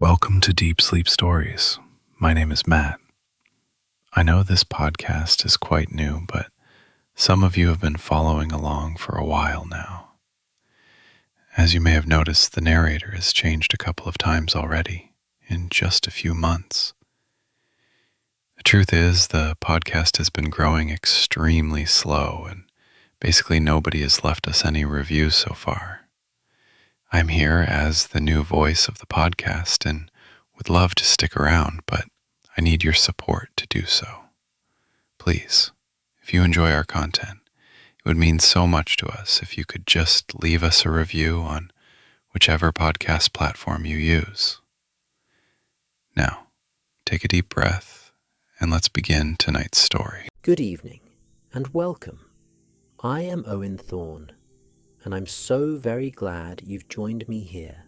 Welcome to Deep Sleep Stories. My name is Matt. I know this podcast is quite new, but some of you have been following along for a while now. As you may have noticed, the narrator has changed a couple of times already in just a few months. The truth is, the podcast has been growing extremely slow, and basically nobody has left us any reviews so far. I'm here as the new voice of the podcast and would love to stick around, but I need your support to do so. Please, if you enjoy our content, it would mean so much to us if you could just leave us a review on whichever podcast platform you use. Now, take a deep breath and let's begin tonight's story. Good evening and welcome. I am Owen Thorne, and I'm so very glad you've joined me here.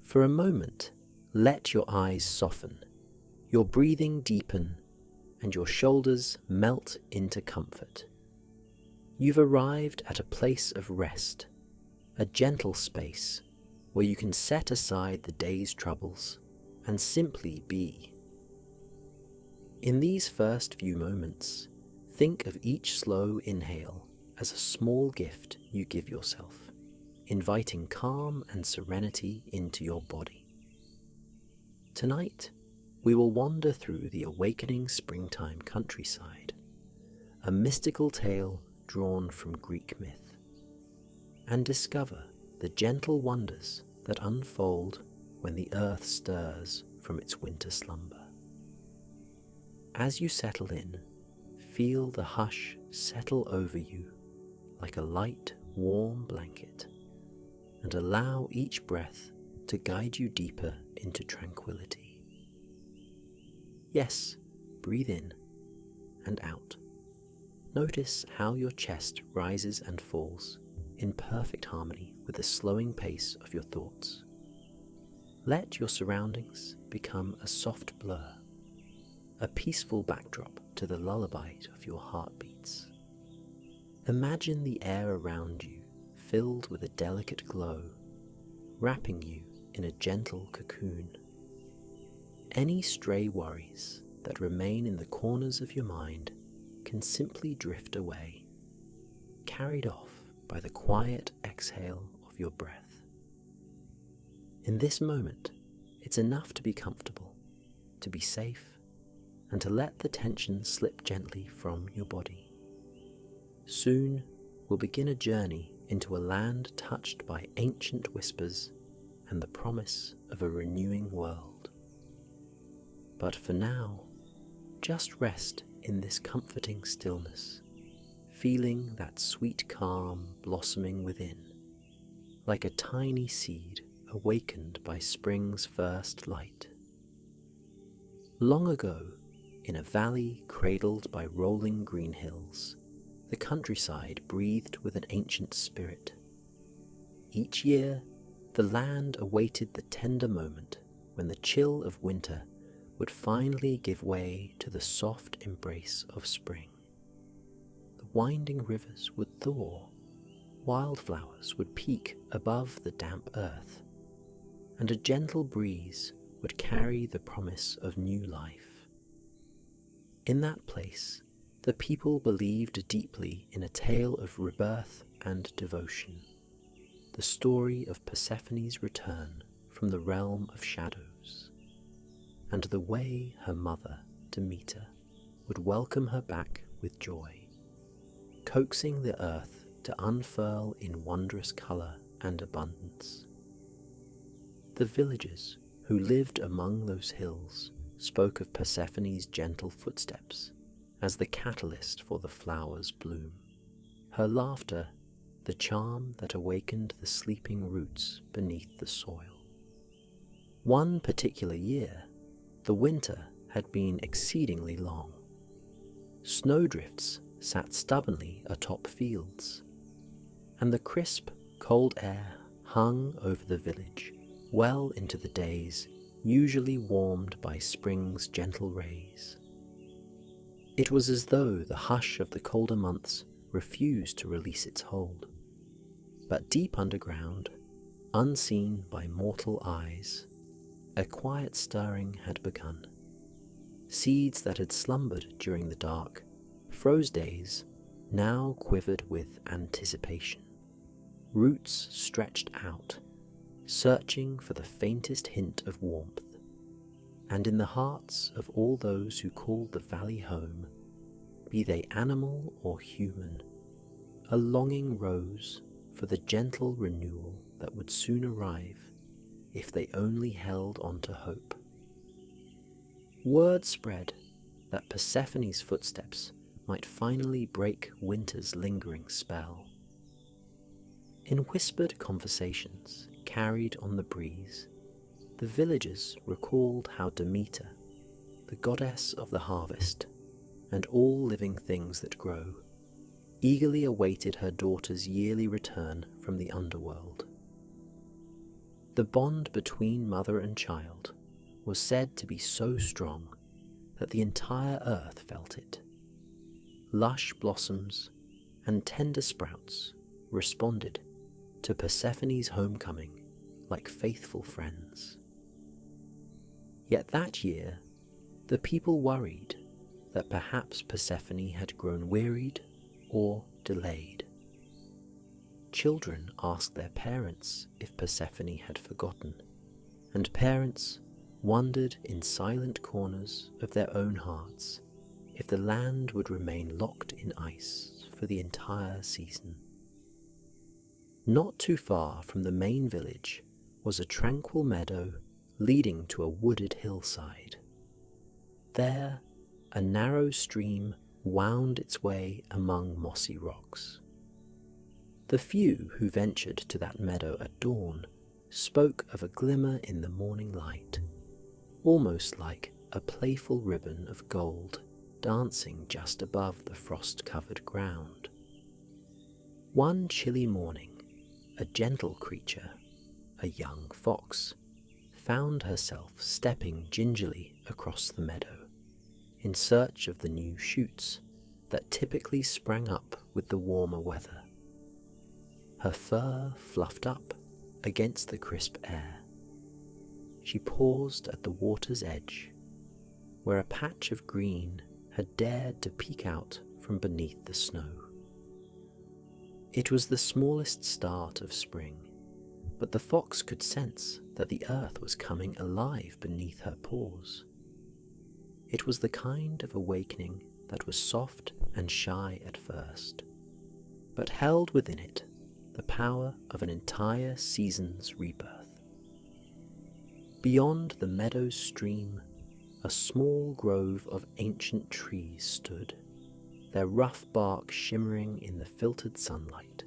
For a moment, let your eyes soften, your breathing deepen, and your shoulders melt into comfort. You've arrived at a place of rest, a gentle space where you can set aside the day's troubles and simply be. In these first few moments, think of each slow inhale as a small gift you give yourself, inviting calm and serenity into your body. Tonight, we will wander through the awakening springtime countryside, a mystical tale drawn from Greek myth, and discover the gentle wonders that unfold when the earth stirs from its winter slumber. As you settle in, feel the hush settle over you like a light, warm blanket, and allow each breath to guide you deeper into tranquility. Yes, breathe in and out. Notice how your chest rises and falls in perfect harmony with the slowing pace of your thoughts. Let your surroundings become a soft blur, a peaceful backdrop to the lullaby of your heartbeats. Imagine the air around you filled with a delicate glow, wrapping you in a gentle cocoon. Any stray worries that remain in the corners of your mind can simply drift away, carried off by the quiet exhale of your breath. In this moment, it's enough to be comfortable, to be safe, and to let the tension slip gently from your body. Soon, we'll begin a journey into a land touched by ancient whispers and the promise of a renewing world. But for now, just rest in this comforting stillness, feeling that sweet calm blossoming within, like a tiny seed awakened by spring's first light. Long ago, in a valley cradled by rolling green hills, the countryside breathed with an ancient spirit. Each year, the land awaited the tender moment when the chill of winter would finally give way to the soft embrace of spring. The winding rivers would thaw, wildflowers would peak above the damp earth, and a gentle breeze would carry the promise of new life. In that place, the people believed deeply in a tale of rebirth and devotion, the story of Persephone's return from the realm of shadows, and the way her mother, Demeter, would welcome her back with joy, coaxing the earth to unfurl in wondrous colour and abundance. The villagers who lived among those hills spoke of Persephone's gentle footsteps as the catalyst for the flower's bloom, her laughter the charm that awakened the sleeping roots beneath the soil. One particular year, the winter had been exceedingly long. Snowdrifts sat stubbornly atop fields, and the crisp, cold air hung over the village well into the days usually warmed by spring's gentle rays. It was as though the hush of the colder months refused to release its hold. But deep underground, unseen by mortal eyes, a quiet stirring had begun. Seeds that had slumbered during the dark, froze days now quivered with anticipation. Roots stretched out, searching for the faintest hint of warmth. And in the hearts of all those who called the valley home, be they animal or human, a longing rose for the gentle renewal that would soon arrive if they only held on to hope. Word spread that Persephone's footsteps might finally break winter's lingering spell. In whispered conversations carried on the breeze, the villagers recalled how Demeter, the goddess of the harvest and all living things that grow, eagerly awaited her daughter's yearly return from the underworld. The bond between mother and child was said to be so strong that the entire earth felt it. Lush blossoms and tender sprouts responded to Persephone's homecoming like faithful friends. Yet that year, the people worried that perhaps Persephone had grown wearied or delayed. Children asked their parents if Persephone had forgotten, and parents wondered in silent corners of their own hearts if the land would remain locked in ice for the entire season. Not too far from the main village was a tranquil meadow leading to a wooded hillside. There, a narrow stream wound its way among mossy rocks. The few who ventured to that meadow at dawn spoke of a glimmer in the morning light, almost like a playful ribbon of gold dancing just above the frost-covered ground. One chilly morning, a gentle creature, a young fox, found herself stepping gingerly across the meadow in search of the new shoots that typically sprang up with the warmer weather. Her fur fluffed up against the crisp air. She paused at the water's edge, where a patch of green had dared to peek out from beneath the snow. It was the smallest start of spring, but the fox could sense that the earth was coming alive beneath her paws. It was the kind of awakening that was soft and shy at first, but held within it the power of an entire season's rebirth. Beyond the meadow's stream, a small grove of ancient trees stood, their rough bark shimmering in the filtered sunlight.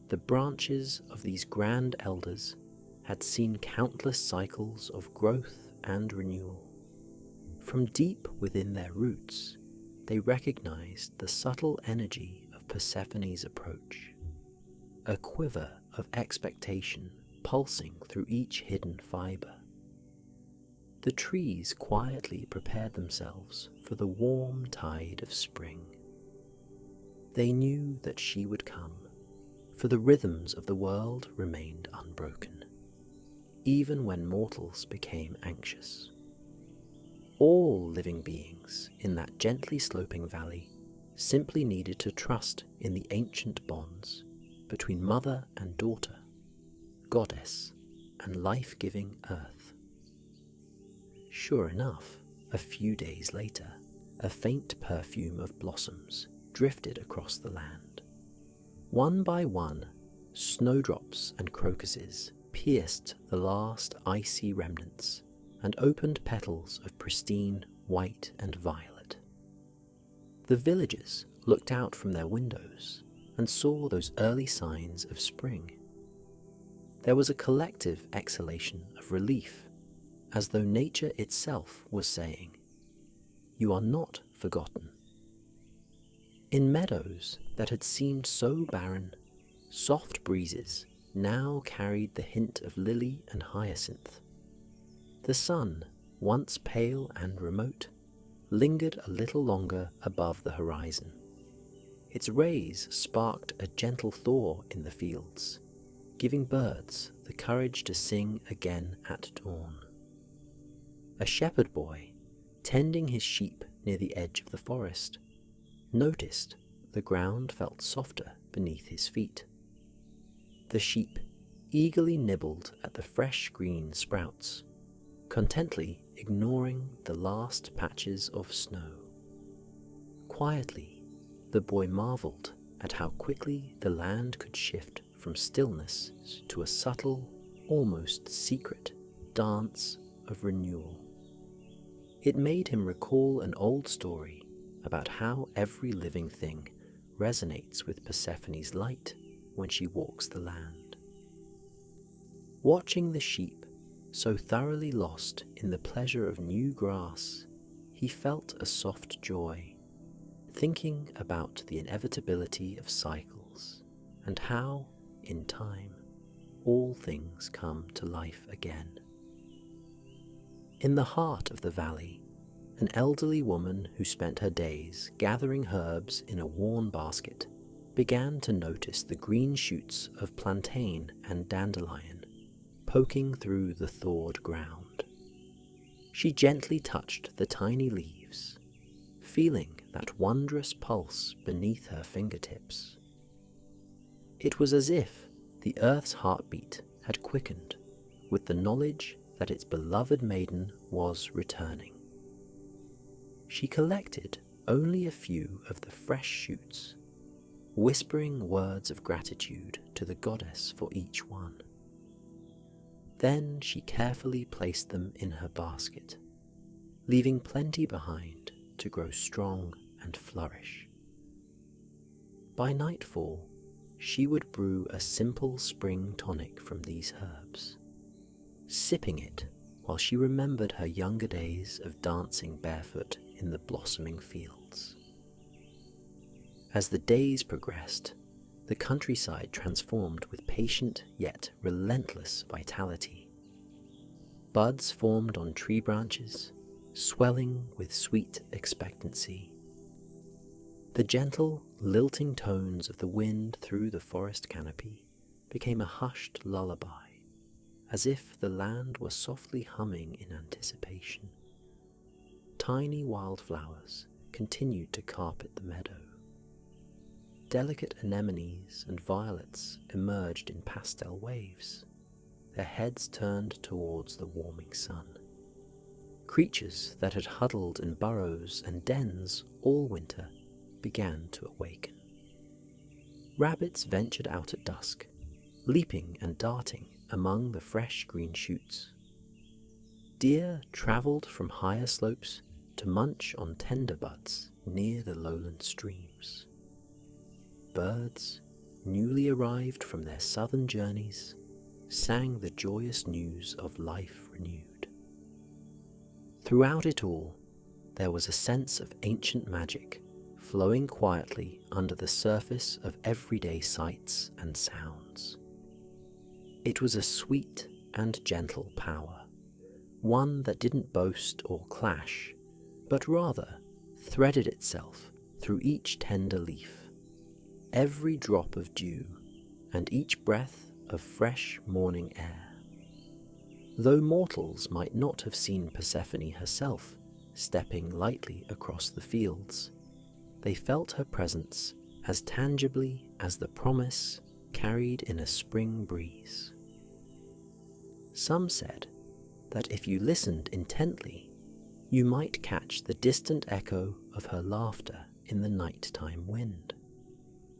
The branches of these grand elders had seen countless cycles of growth and renewal. From deep within their roots, they recognized the subtle energy of Persephone's approach, a quiver of expectation pulsing through each hidden fiber. The trees quietly prepared themselves for the warm tide of spring. They knew that she would come, for the rhythms of the world remained unbroken, even when mortals became anxious. All living beings in that gently sloping valley simply needed to trust in the ancient bonds between mother and daughter, goddess and life-giving earth. Sure enough, a few days later, a faint perfume of blossoms drifted across the land. One by one, snowdrops and crocuses pierced the last icy remnants and opened petals of pristine white and violet. The villagers looked out from their windows and saw those early signs of spring. There was a collective exhalation of relief, as though nature itself was saying, "You are not forgotten." In meadows that had seemed so barren, soft breezes now carried the hint of lily and hyacinth. The sun, once pale and remote, lingered a little longer above the horizon. Its rays sparked a gentle thaw in the fields, giving birds the courage to sing again at dawn. A shepherd boy, tending his sheep near the edge of the forest, noticed the ground felt softer beneath his feet. The sheep eagerly nibbled at the fresh green sprouts, contently ignoring the last patches of snow. Quietly, the boy marveled at how quickly the land could shift from stillness to a subtle, almost secret dance of renewal. It made him recall an old story about how every living thing resonates with Persephone's light when she walks the land. Watching the sheep so thoroughly lost in the pleasure of new grass, he felt a soft joy, thinking about the inevitability of cycles and how, in time, all things come to life again. In the heart of the valley, an elderly woman who spent her days gathering herbs in a worn basket began to notice the green shoots of plantain and dandelion poking through the thawed ground. She gently touched the tiny leaves, feeling that wondrous pulse beneath her fingertips. It was as if the earth's heartbeat had quickened with the knowledge that its beloved maiden was returning. She collected only a few of the fresh shoots, whispering words of gratitude to the goddess for each one. Then she carefully placed them in her basket, leaving plenty behind to grow strong and flourish. By nightfall, she would brew a simple spring tonic from these herbs, sipping it while she remembered her younger days of dancing barefoot in the blossoming fields. As the days progressed, the countryside transformed with patient yet relentless vitality. Buds formed on tree branches, swelling with sweet expectancy. The gentle, lilting tones of the wind through the forest canopy became a hushed lullaby, as if the land were softly humming in anticipation. Tiny wildflowers continued to carpet the meadow. Delicate anemones and violets emerged in pastel waves, their heads turned towards the warming sun. Creatures that had huddled in burrows and dens all winter began to awaken. Rabbits ventured out at dusk, leaping and darting among the fresh green shoots. Deer travelled from higher slopes to munch on tender buds near the lowland streams. Birds, newly arrived from their southern journeys, sang the joyous news of life renewed. Throughout it all, there was a sense of ancient magic flowing quietly under the surface of everyday sights and sounds. It was a sweet and gentle power, one that didn't boast or clash, but rather threaded itself through each tender leaf, every drop of dew, and each breath of fresh morning air. Though mortals might not have seen Persephone herself stepping lightly across the fields, they felt her presence as tangibly as the promise carried in a spring breeze. Some said that if you listened intently, you might catch the distant echo of her laughter in the nighttime wind,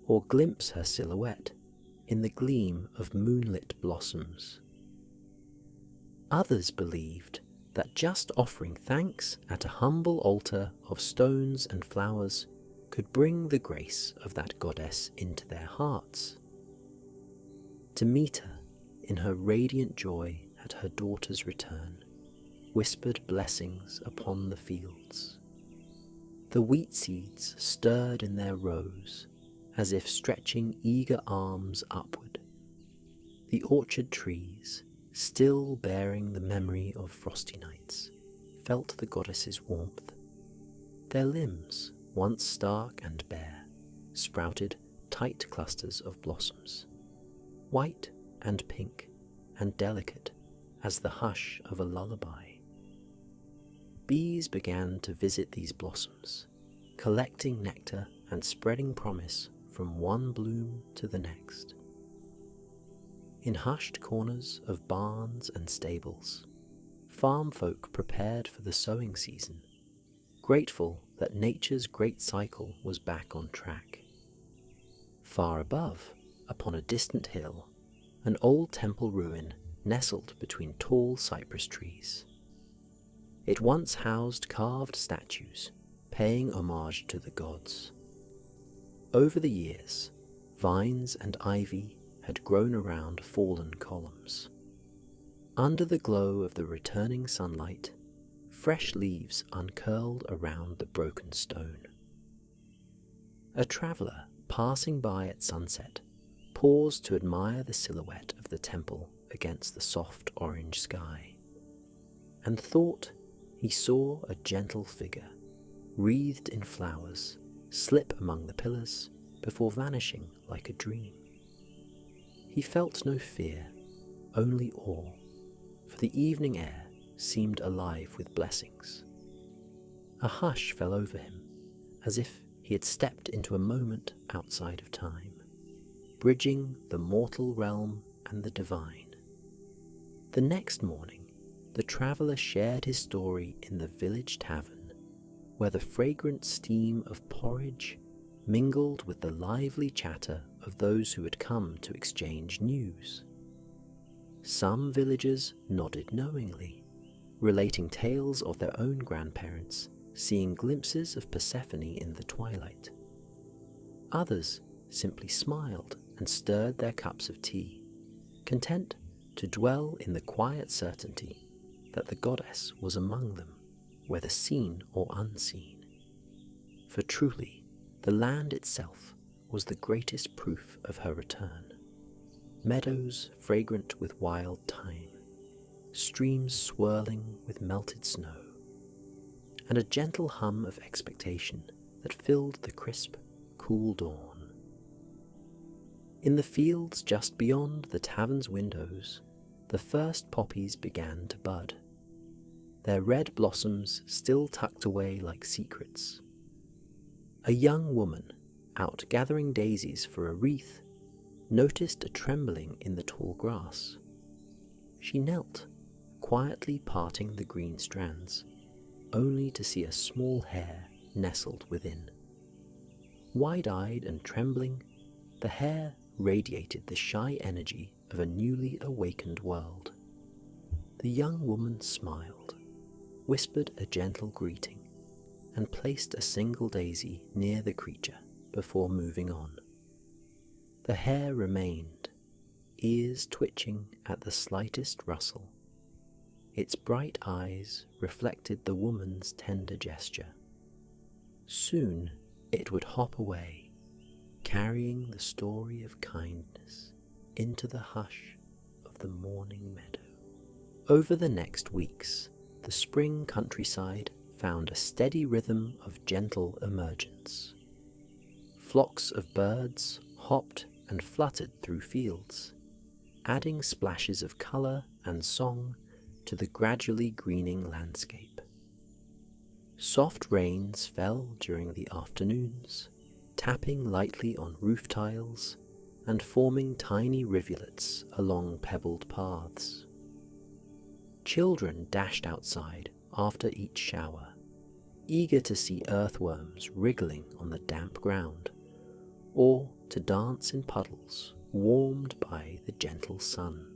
or glimpse her silhouette in the gleam of moonlit blossoms. Others believed that just offering thanks at a humble altar of stones and flowers could bring the grace of that goddess into their hearts. To meet her in her radiant joy at her daughter's return whispered blessings upon the fields. The wheat seeds stirred in their rows, as if stretching eager arms upward. The orchard trees, still bearing the memory of frosty nights, felt the goddess's warmth. Their limbs, once stark and bare, sprouted tight clusters of blossoms, white and pink and delicate as the hush of a lullaby. Bees began to visit these blossoms, collecting nectar and spreading promise from one bloom to the next. In hushed corners of barns and stables, farm folk prepared for the sowing season, grateful that nature's great cycle was back on track. Far above, upon a distant hill, an old temple ruin nestled between tall cypress trees. It once housed carved statues, paying homage to the gods. Over the years, vines and ivy had grown around fallen columns. Under the glow of the returning sunlight, fresh leaves uncurled around the broken stone. A traveller passing by at sunset paused to admire the silhouette of the temple against the soft orange sky, and thought he saw a gentle figure, wreathed in flowers, slip among the pillars before vanishing like a dream. He felt no fear, only awe, for the evening air seemed alive with blessings. A hush fell over him, as if he had stepped into a moment outside of time, bridging the mortal realm and the divine. The next morning, the traveller shared his story in the village tavern, where the fragrant steam of porridge mingled with the lively chatter of those who had come to exchange news. Some villagers nodded knowingly, relating tales of their own grandparents seeing glimpses of Persephone in the twilight. Others simply smiled and stirred their cups of tea, content to dwell in the quiet certainty that the goddess was among them, whether seen or unseen. For truly, the land itself was the greatest proof of her return. Meadows fragrant with wild thyme, streams swirling with melted snow, and a gentle hum of expectation that filled the crisp, cool dawn. In the fields just beyond the tavern's windows, the first poppies began to bud, their red blossoms still tucked away like secrets. A young woman, out gathering daisies for a wreath, noticed a trembling in the tall grass. She knelt, quietly parting the green strands, only to see a small hair nestled within. Wide-eyed and trembling, the hair radiated the shy energy of a newly awakened world. The young woman smiled, whispered a gentle greeting, and placed a single daisy near the creature before moving on. The hair remained, ears twitching at the slightest rustle. Its bright eyes reflected the woman's tender gesture. Soon it would hop away, carrying the story of kindness into the hush of the morning meadow. Over the next weeks, the spring countryside found a steady rhythm of gentle emergence. Flocks of birds hopped and fluttered through fields, adding splashes of colour and song to the gradually greening landscape. Soft rains fell during the afternoons, tapping lightly on roof tiles and forming tiny rivulets along pebbled paths. Children dashed outside after each shower, eager to see earthworms wriggling on the damp ground, or to dance in puddles warmed by the gentle sun.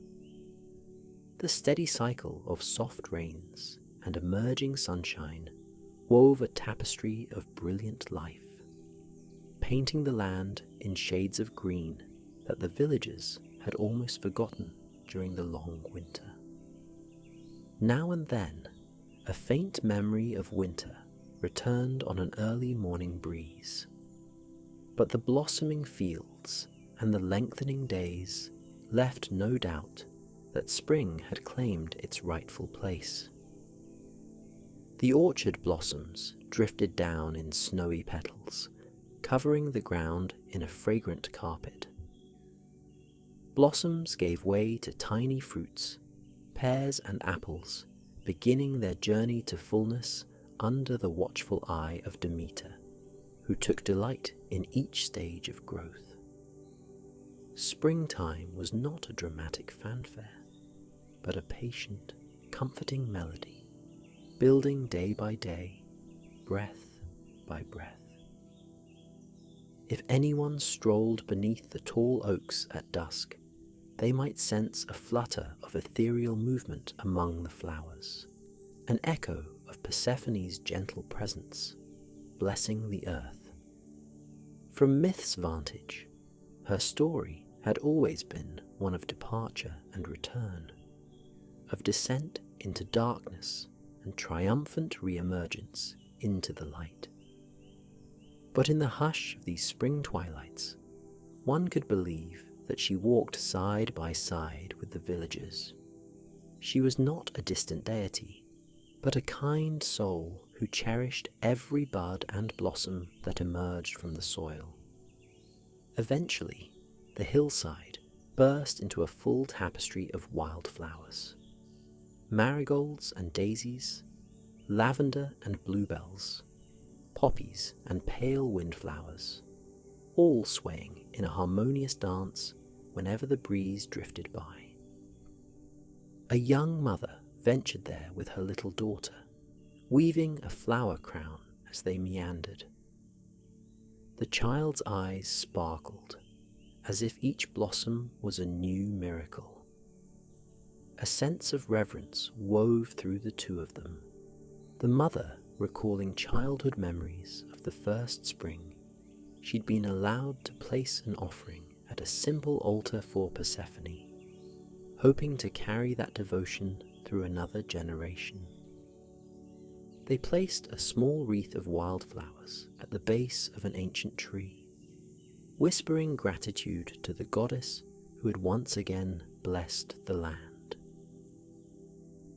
The steady cycle of soft rains and emerging sunshine wove a tapestry of brilliant life, painting the land in shades of green that the villagers had almost forgotten during the long winter. Now and then, a faint memory of winter returned on an early morning breeze, but the blossoming fields and the lengthening days left no doubt that spring had claimed its rightful place. The orchard blossoms drifted down in snowy petals, covering the ground in a fragrant carpet. Blossoms gave way to tiny fruits, pears and apples, beginning their journey to fullness under the watchful eye of Demeter, who took delight in each stage of growth. Springtime was not a dramatic fanfare, but a patient, comforting melody, building day by day, breath by breath. If anyone strolled beneath the tall oaks at dusk, they might sense a flutter of ethereal movement among the flowers, an echo of Persephone's gentle presence, blessing the earth. From Myth's vantage, her story had always been one of departure and return, of descent into darkness and triumphant re-emergence into the light. But in the hush of these spring twilights, one could believe that she walked side by side with the villagers. She was not a distant deity, but a kind soul who cherished every bud and blossom that emerged from the soil. Eventually, the hillside burst into a full tapestry of wildflowers. Marigolds and daisies, lavender and bluebells, poppies and pale windflowers, all swaying in a harmonious dance whenever the breeze drifted by. A young mother ventured there with her little daughter, weaving a flower crown as they meandered. The child's eyes sparkled, as if each blossom was a new miracle. A sense of reverence wove through the two of them, the mother recalling childhood memories of the first spring she'd been allowed to place an offering at a simple altar for Persephone, hoping to carry that devotion through another generation. They placed a small wreath of wildflowers at the base of an ancient tree, whispering gratitude to the goddess who had once again blessed the land.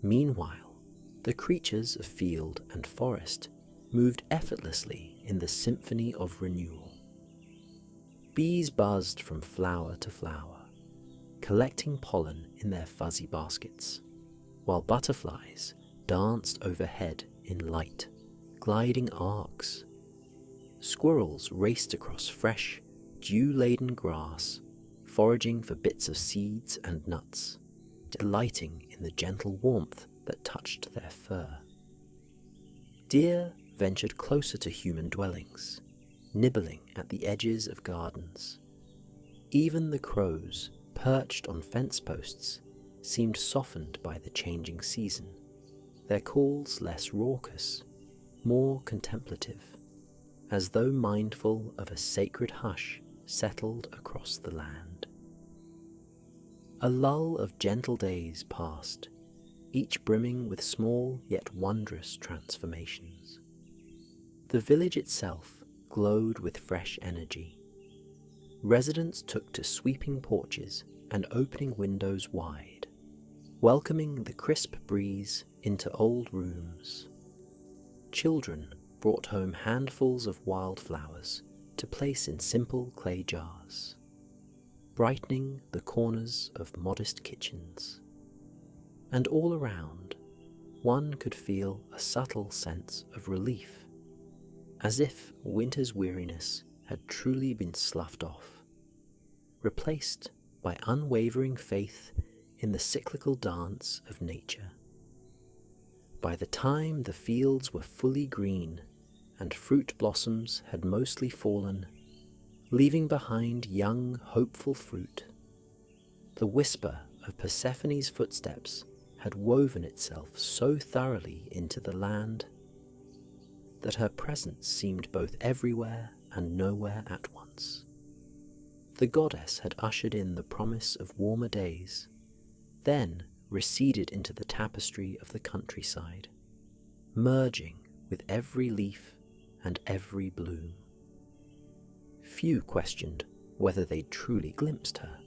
Meanwhile, the creatures of field and forest moved effortlessly in the symphony of renewal. Bees buzzed from flower to flower, collecting pollen in their fuzzy baskets, while butterflies danced overhead in light, gliding arcs. Squirrels raced across fresh, dew-laden grass, foraging for bits of seeds and nuts, delighting in the gentle warmth that touched their fur. Deer ventured closer to human dwellings, nibbling at the edges of gardens. Even the crows, perched on fence posts, seemed softened by the changing season, their calls less raucous, more contemplative, as though mindful of a sacred hush settled across the land. A lull of gentle days passed, each brimming with small yet wondrous transformations. The village itself glowed with fresh energy. Residents took to sweeping porches and opening windows wide, welcoming the crisp breeze into old rooms. Children brought home handfuls of wildflowers to place in simple clay jars, brightening the corners of modest kitchens. And all around, one could feel a subtle sense of relief, as if winter's weariness had truly been sloughed off, replaced by unwavering faith in the cyclical dance of nature. By the time the fields were fully green and fruit blossoms had mostly fallen, leaving behind young, hopeful fruit, the whisper of Persephone's footsteps had woven itself so thoroughly into the land that her presence seemed both everywhere and nowhere at once. The goddess had ushered in the promise of warmer days, then receded into the tapestry of the countryside, merging with every leaf and every bloom. Few questioned whether they'd truly glimpsed her,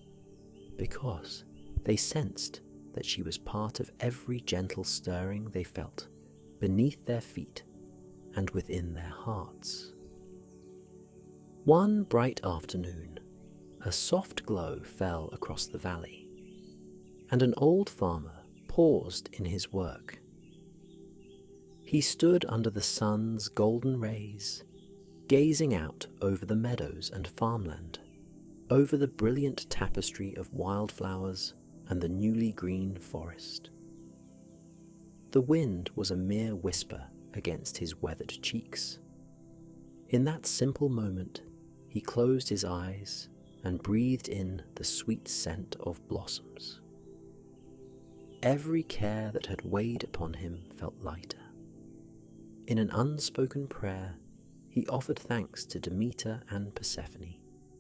because they sensed that she was part of every gentle stirring they felt beneath their feet and within their hearts. One bright afternoon, a soft glow fell across the valley, and an old farmer paused in his work. He stood under the sun's golden rays, gazing out over the meadows and farmland, over the brilliant tapestry of wildflowers and the newly green forest. The wind was a mere whisper against his weathered cheeks. In that simple moment, he closed his eyes and breathed in the sweet scent of blossoms. Every care that had weighed upon him felt lighter. In an unspoken prayer, he offered thanks to Demeter and Persephone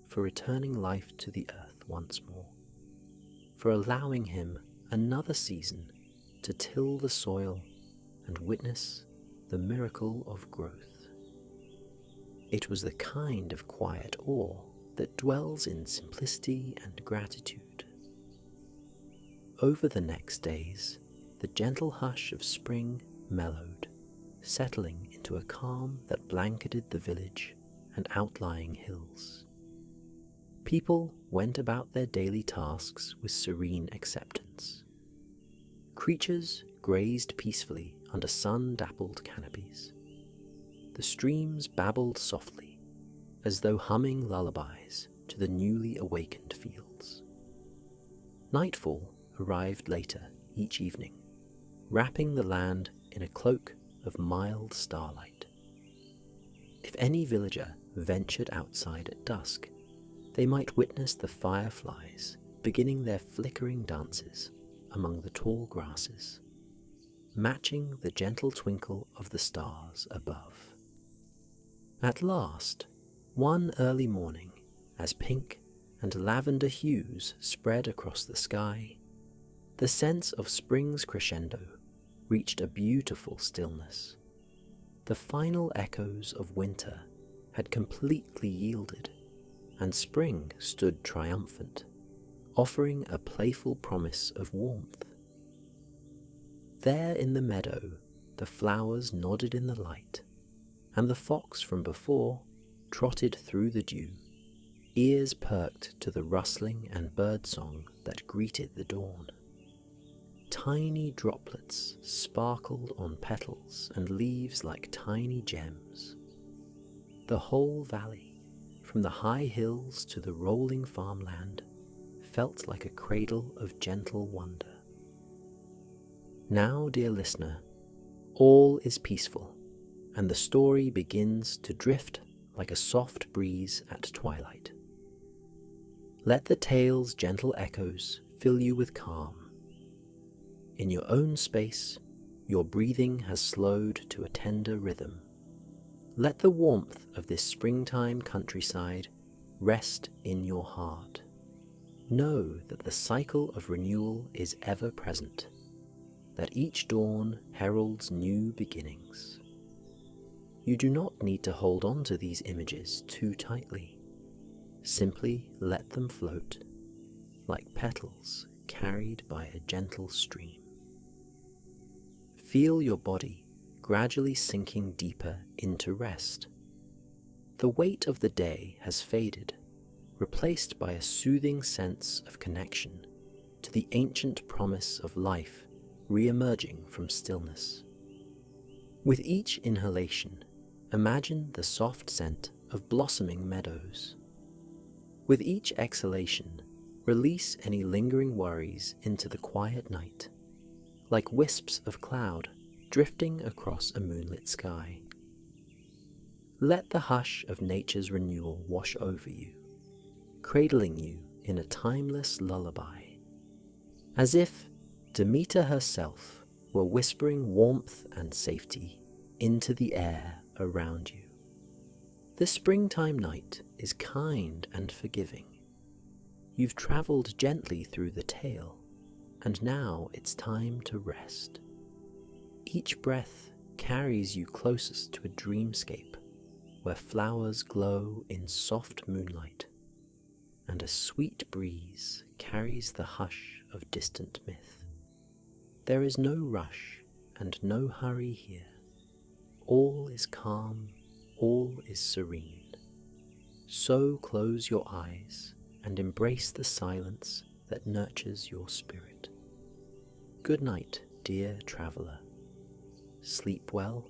for returning life to the earth once more, for allowing him another season to till the soil and witness the miracle of growth. It was the kind of quiet awe that dwells in simplicity and gratitude. Over the next days, the gentle hush of spring mellowed, settling into a calm that blanketed the village and outlying hills. People went about their daily tasks with serene acceptance. Creatures grazed peacefully under sun-dappled canopies. The streams babbled softly, as though humming lullabies to the newly awakened fields. Nightfall arrived later each evening, wrapping the land in a cloak of mild starlight. If any villager ventured outside at dusk, they might witness the fireflies beginning their flickering dances among the tall grasses, matching the gentle twinkle of the stars above. At last, one early morning, as pink and lavender hues spread across the sky, the sense of spring's crescendo reached a beautiful stillness. The final echoes of winter had completely yielded, and spring stood triumphant, offering a playful promise of warmth. There in the meadow, the flowers nodded in the light, and the fox from before trotted through the dew, ears perked to the rustling and birdsong that greeted the dawn. Tiny droplets sparkled on petals and leaves like tiny gems. The whole valley, from the high hills to the rolling farmland, felt like a cradle of gentle wonder. Now, dear listener, all is peaceful, and the story begins to drift like a soft breeze at twilight. Let the tale's gentle echoes fill you with calm. In your own space, your breathing has slowed to a tender rhythm. Let the warmth of this springtime countryside rest in your heart. Know that the cycle of renewal is ever present, that each dawn heralds new beginnings. You do not need to hold on to these images too tightly. Simply let them float, like petals carried by a gentle stream. Feel your body gradually sinking deeper into rest. The weight of the day has faded, replaced by a soothing sense of connection to the ancient promise of life re-emerging from stillness. With each inhalation, imagine the soft scent of blossoming meadows. With each exhalation, release any lingering worries into the quiet night, like wisps of cloud drifting across a moonlit sky. Let the hush of nature's renewal wash over you, cradling you in a timeless lullaby, as if Demeter herself were whispering warmth and safety into the air around you. The springtime night is kind and forgiving. You've traveled gently through the tale, and now it's time to rest. Each breath carries you closest to a dreamscape where flowers glow in soft moonlight, and a sweet breeze carries the hush of distant myth. There is no rush and no hurry here. All is calm, all is serene. So close your eyes and embrace the silence that nurtures your spirit. Good night, dear traveller. Sleep well